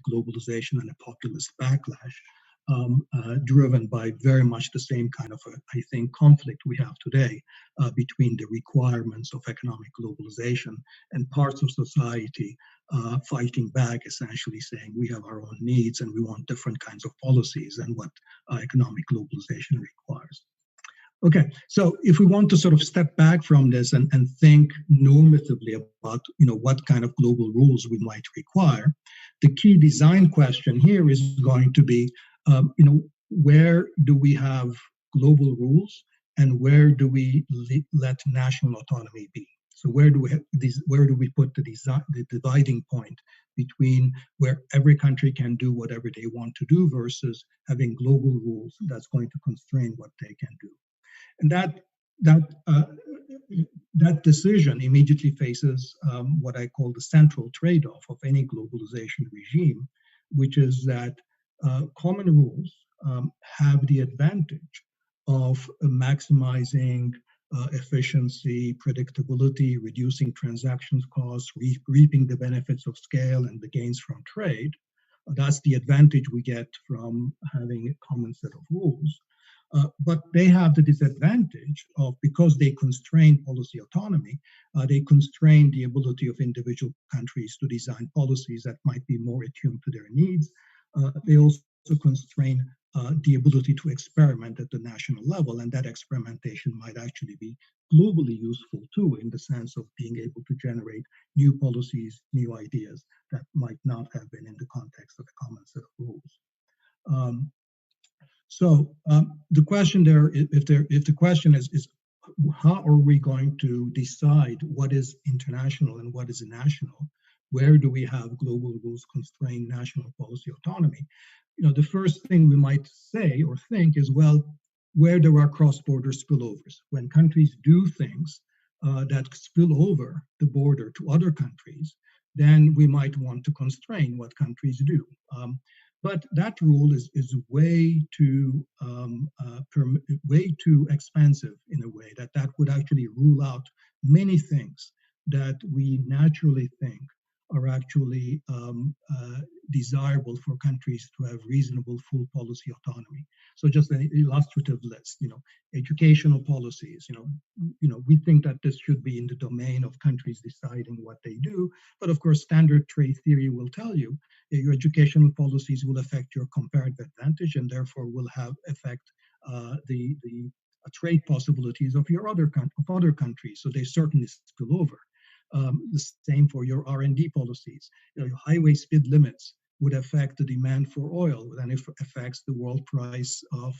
globalization and a populist backlash, driven by very much the same kind of, I think, conflict we have today between the requirements of economic globalization and parts of society fighting back, essentially saying we have our own needs and we want different kinds of policies than what economic globalization requires. Okay, so if we want to sort of step back from this and think normatively about, what kind of global rules we might require, the key design question here is going to be, where do we have global rules and where do we let national autonomy be? So where do we put the dividing point between where every country can do whatever they want to do versus having global rules that's going to constrain what they can do? And that decision immediately faces what I call the central trade-off of any globalization regime, which is that common rules have the advantage of maximizing efficiency, predictability, reducing transactions costs, reaping the benefits of scale and the gains from trade. That's the advantage we get from having a common set of rules. But they have the disadvantage of, because they constrain policy autonomy, they constrain the ability of individual countries to design policies that might be more attuned to their needs. They also constrain the ability to experiment at the national level, and that experimentation might actually be globally useful too, in the sense of being able to generate new policies, new ideas that might not have been in the context of a common set of rules. So the question there, if the question is how are we going to decide what is international and what is national? Where do we have global rules constrain national policy autonomy? The first thing we might say or think is, well, where there are cross-border spillovers, when countries do things that spill over the border to other countries, then we might want to constrain what countries do. But that rule is way too expansive in a way that would actually rule out many things that we naturally think are actually desirable for countries to have reasonable full policy autonomy. So just an illustrative list, educational policies, we think that this should be in the domain of countries deciding what they do. But of course, standard trade theory will tell you that your educational policies will affect your comparative advantage and therefore will have affect the trade possibilities of your other countries. So they certainly spill over. The same for your R&D policies. Your highway speed limits would affect the demand for oil, and it affects the world price of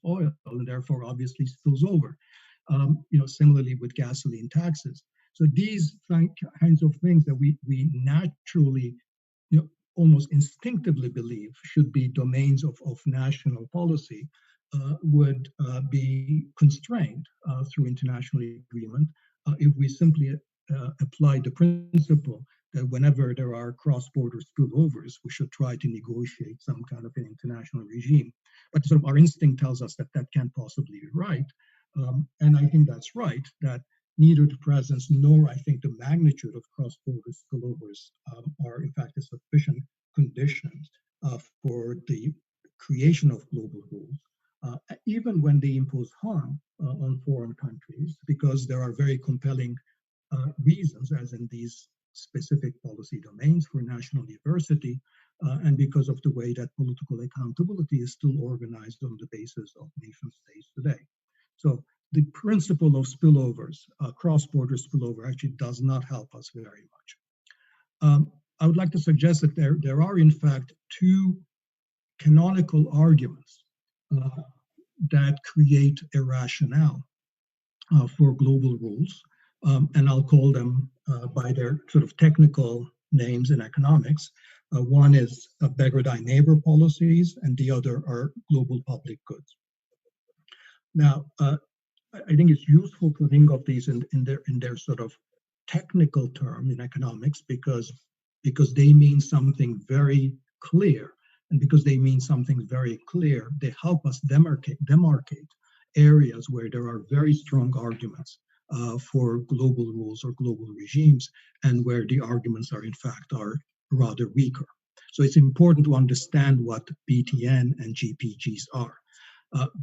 oil, and therefore obviously spills over. Similarly with gasoline taxes. So these kinds of things that we naturally, almost instinctively believe should be domains of national policy would be constrained through international agreement if we simply apply the principle that whenever there are cross-border spillovers, we should try to negotiate some kind of an international regime. But sort of our instinct tells us that that can't possibly be right. And I think that's right, that neither the presence nor I think the magnitude of cross-border spillovers are in fact a sufficient condition for the creation of global rules, even when they impose harm on foreign countries, because there are very compelling reasons, as in these specific policy domains for national diversity, and because of the way that political accountability is still organized on the basis of nation states today. So the principle of spillovers, cross-border spillover, actually does not help us very much. I would like to suggest that there are in fact two canonical arguments that create a rationale for global rules. And I'll call them by their sort of technical names in economics. One is beggar thy neighbor policies, and the other are global public goods. Now, I think it's useful to think of these in their sort of technical term in economics because they mean something very clear, and because they mean something very clear, they help us demarcate areas where there are very strong arguments for global rules or global regimes, and where the arguments are in fact rather weaker. So it's important to understand what BTN and GPGs are.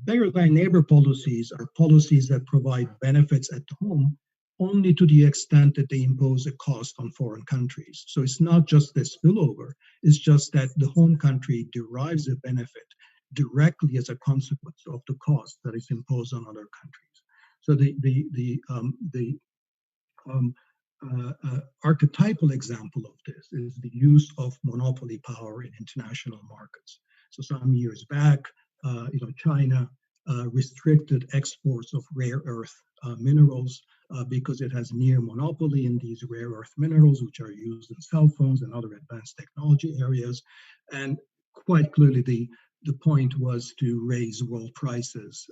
Better than neighbor policies are policies that provide benefits at home only to the extent that they impose a cost on foreign countries. So it's not just the spillover, it's just that the home country derives a benefit directly as a consequence of the cost that is imposed on other countries. So the archetypal example of this is the use of monopoly power in international markets. So some years back, China restricted exports of rare earth minerals because it has near monopoly in these rare earth minerals, which are used in cell phones and other advanced technology areas. And quite clearly, the point was to raise world prices.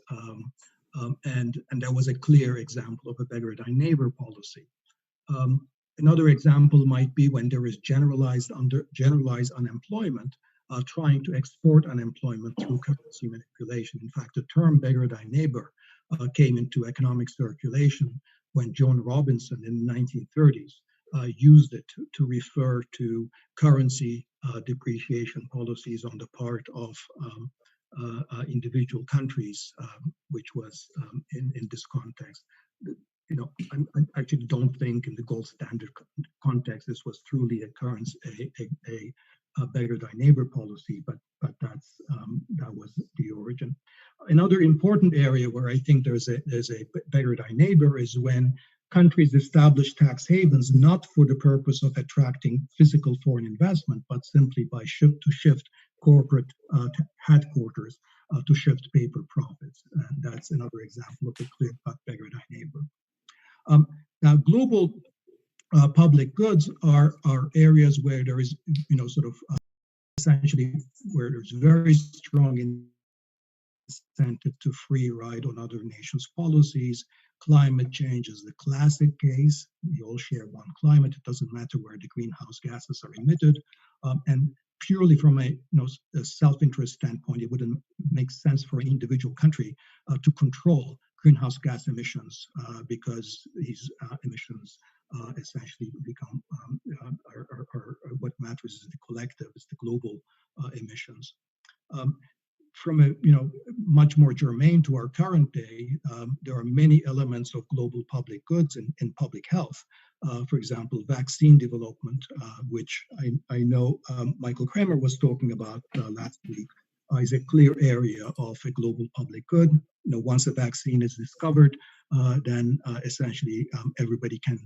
And that was a clear example of a beggar thy neighbor policy. Another example might be when there is generalized unemployment, trying to export unemployment through currency manipulation. In fact, the term beggar thy neighbor came into economic circulation when Joan Robinson in the 1930s used it to refer to currency depreciation policies on the part of individual countries, which was in this context. I actually don't think in the gold standard context this was truly a beggar thy neighbor policy, but that was the origin. Another important area where I think there's a beggar thy neighbor is when countries establish tax havens not for the purpose of attracting physical foreign investment, but simply by shift corporate headquarters to shift paper profits. And that's another example of a clear-cut beggar thy neighbor. Now, global public goods are areas where there is, essentially where there's very strong incentive to free ride on other nations' policies. Climate change is the classic case. We all share one climate. It doesn't matter where the greenhouse gases are emitted. And purely from a self-interest standpoint, it wouldn't make sense for an individual country to control greenhouse gas emissions because these emissions essentially become what matters is the collective, is the global emissions. From a much more germane to our current day, there are many elements of global public goods in public health. For example, vaccine development, which I know Michael Kramer was talking about last week, is a clear area of a global public good. Once a vaccine is discovered, then essentially everybody can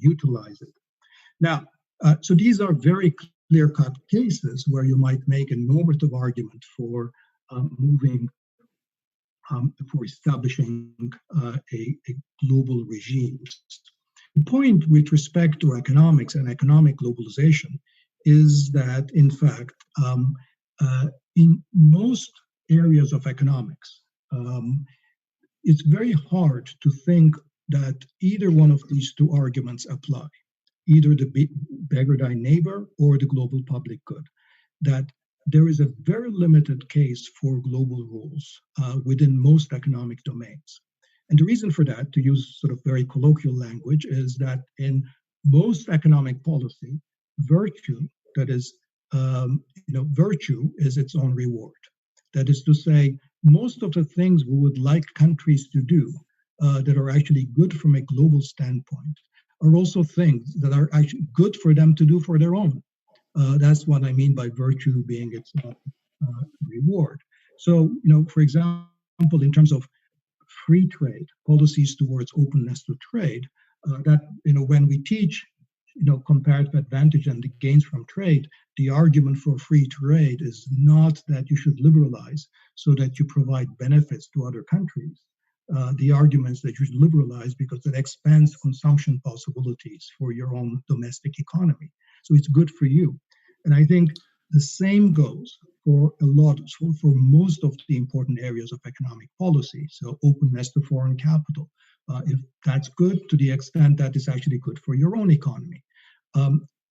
utilize it. Now, so these are very clear-cut cases where you might make a normative argument for for establishing a global regime. The point with respect to economics and economic globalization is that, in fact, in most areas of economics, it's very hard to think that either one of these two arguments apply, either the beggar thy neighbor or the global public good, that there is a very limited case for global rules within most economic domains. And the reason for that, to use sort of very colloquial language, is that in most economic policy, virtue, that is, virtue is its own reward. That is to say, most of the things we would like countries to do that are actually good from a global standpoint are also things that are actually good for them to do for their own. That's what I mean by virtue being its own reward. So, for example, in terms of free trade, policies towards openness to trade, that, when we teach, comparative advantage and the gains from trade, the argument for free trade is not that you should liberalize so that you provide benefits to other countries. The argument is that you should liberalize because it expands consumption possibilities for your own domestic economy. So it's good for you. And I think the same goes for most of the important areas of economic policy. So openness to foreign capital. If that's good to the extent that is actually good for your own economy.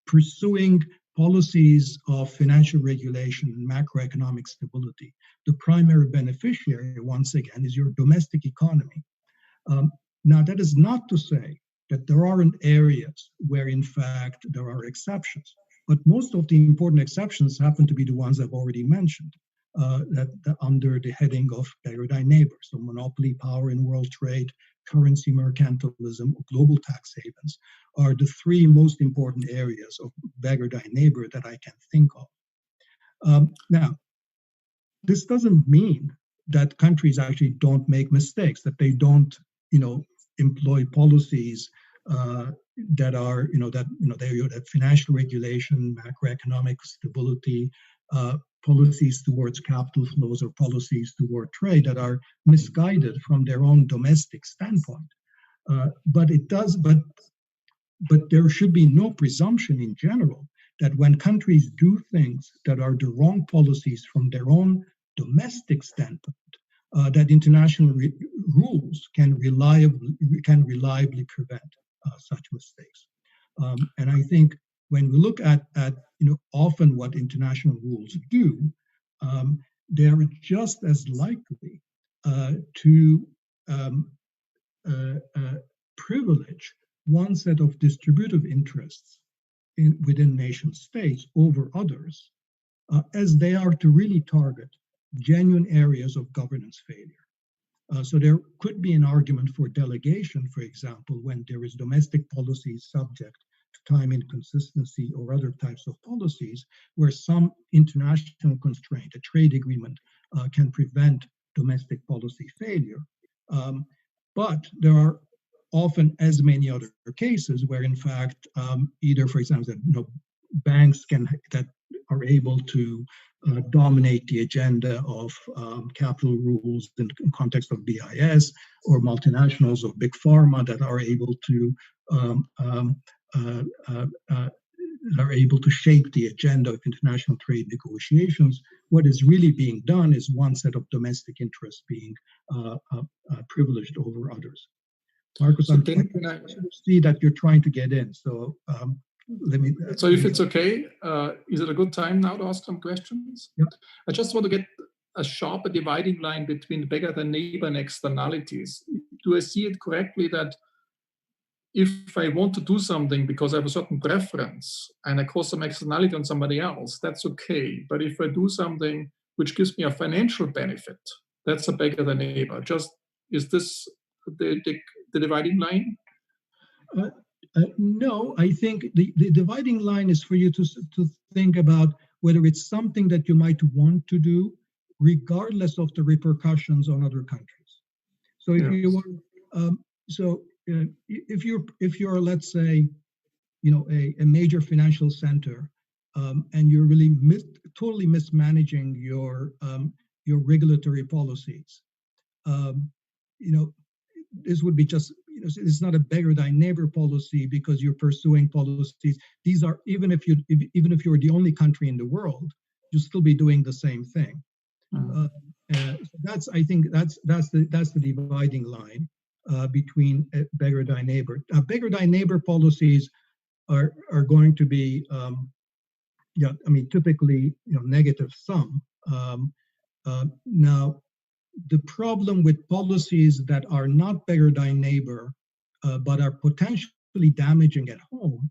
Pursuing policies of financial regulation and macroeconomic stability, the primary beneficiary, once again, is your domestic economy. Now, that is not to say that there aren't areas where, in fact, there are exceptions. But most of the important exceptions happen to be the ones I've already mentioned, that under the heading of beggar thy neighbor. So monopoly power in world trade, currency mercantilism, global tax havens are the three most important areas of beggar thy neighbor that I can think of. Now, this doesn't mean that countries actually don't make mistakes, that they don't, employ policies that are, that financial regulation, macroeconomic stability, policies towards capital flows, or policies toward trade that are misguided from their own domestic standpoint. But there should be no presumption in general that when countries do things that are the wrong policies from their own domestic standpoint, that international rules can reliably prevent such mistakes. And I think when we look at often what international rules do, they're just as likely to privilege one set of distributive interests within nation states over others, as they are to really target genuine areas of governance failure. So there could be an argument for delegation, for example, when there is domestic policy subject to time inconsistency or other types of policies where some international constraint, a trade agreement, can prevent domestic policy failure. But there are often as many other cases where, in fact, either, for example, banks that are able to dominate the agenda of capital rules in context of BIS, or multinationals of big pharma that are able to shape the agenda of international trade negotiations. What is really being done is one set of domestic interests being privileged over others. Marcus, I see that you're trying to get in, so So if it's okay, is it a good time now to ask some questions? Yep. I just want to get a sharper dividing line between beggar than neighbor and externalities. Do I see it correctly that if I want to do something because I have a certain preference and I cause some externality on somebody else, that's okay. But if I do something which gives me a financial benefit, that's a beggar than neighbor. Is this the dividing line? No, I think the dividing line is for you to think about whether it's something that you might want to do, regardless of the repercussions on other countries. So if you want, if you're, let's say, a major financial center, and you're really totally mismanaging your regulatory policies, this would be just, it's not a beggar thy neighbor policy because you're pursuing policies. These are, even if you're the only country in the world, you'll still be doing the same thing. So I think that's the dividing line between beggar thy neighbor. Beggar thy neighbor policies are going to be, typically, negative sum. Now, the problem with policies that are not beggar thy neighbor, but are potentially damaging at home,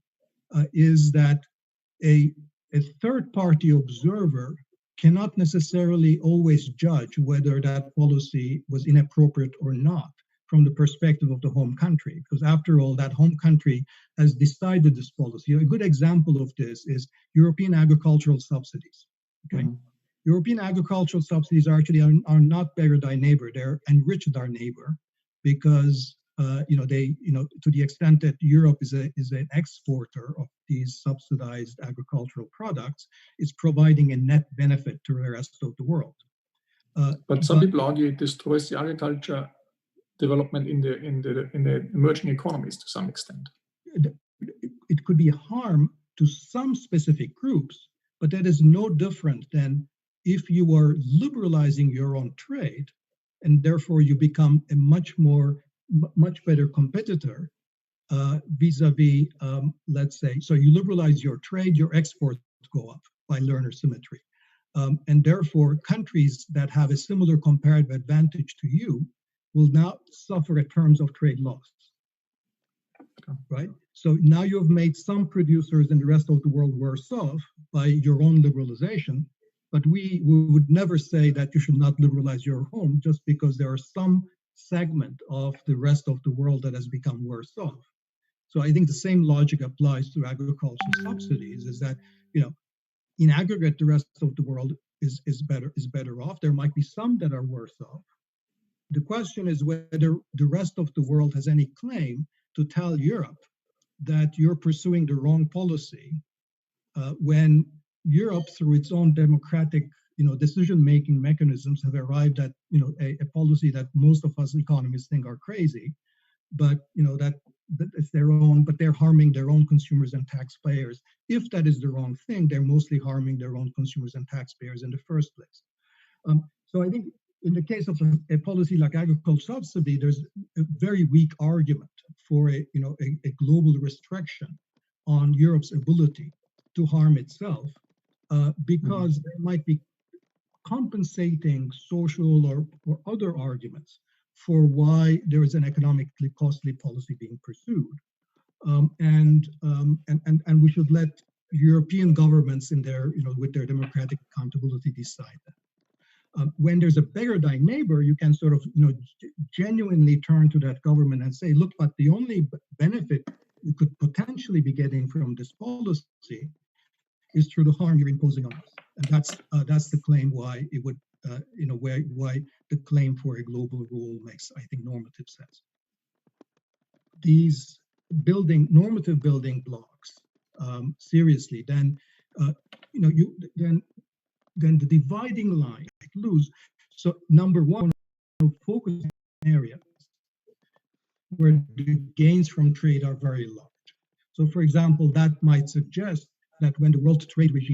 is that a third-party observer cannot necessarily always judge whether that policy was inappropriate or not from the perspective of the home country, because after all, that home country has decided this policy. A good example of this is European agricultural subsidies. Okay. Mm-hmm. European agricultural subsidies are not beggar thy neighbor; they're enrich our neighbor, because to the extent that Europe is an exporter of these subsidized agricultural products, it's providing a net benefit to the rest of the world. But some people argue it destroys the agriculture development in the emerging economies to some extent. It could be harm to some specific groups, but that is no different than if you are liberalizing your own trade, and therefore you become a much better competitor vis-a-vis, let's say, so you liberalize your trade, your exports go up by Lerner symmetry. And therefore, countries that have a similar comparative advantage to you will now suffer in terms of trade loss. right? So now you've made some producers in the rest of the world worse off by your own liberalization, but we would never say that you should not liberalize your home just because there are some segment of the rest of the world that has become worse off. So I think the same logic applies to agricultural subsidies, is that, in aggregate, the rest of the world is better off. There might be some that are worse off. The question is whether the rest of the world has any claim to tell Europe that you're pursuing the wrong policy, when Europe, through its own democratic, decision-making mechanisms, have arrived at, a policy that most of us economists think are crazy, but that it's their own, but they're harming their own consumers and taxpayers. If that is the wrong thing, they're mostly harming their own consumers and taxpayers in the first place. So I think in the case of a policy like agricultural subsidy, there's a very weak argument for a global restriction on Europe's ability to harm itself, because there might be compensating social or other arguments for why there is an economically costly policy being pursued, and we should let European governments in their with their democratic accountability decide that. When there's a beggar-thy neighbor, you can sort of genuinely turn to that government and say, look, but the only benefit you could potentially be getting from this policy is through the harm you're imposing on us, and that's the claim why it would why the claim for a global rule makes, I think, normative sense. These normative building blocks, seriously, then then the dividing line lose. So number one, focus areas where the gains from trade are very large. So for example, that might suggest that when the world trade regime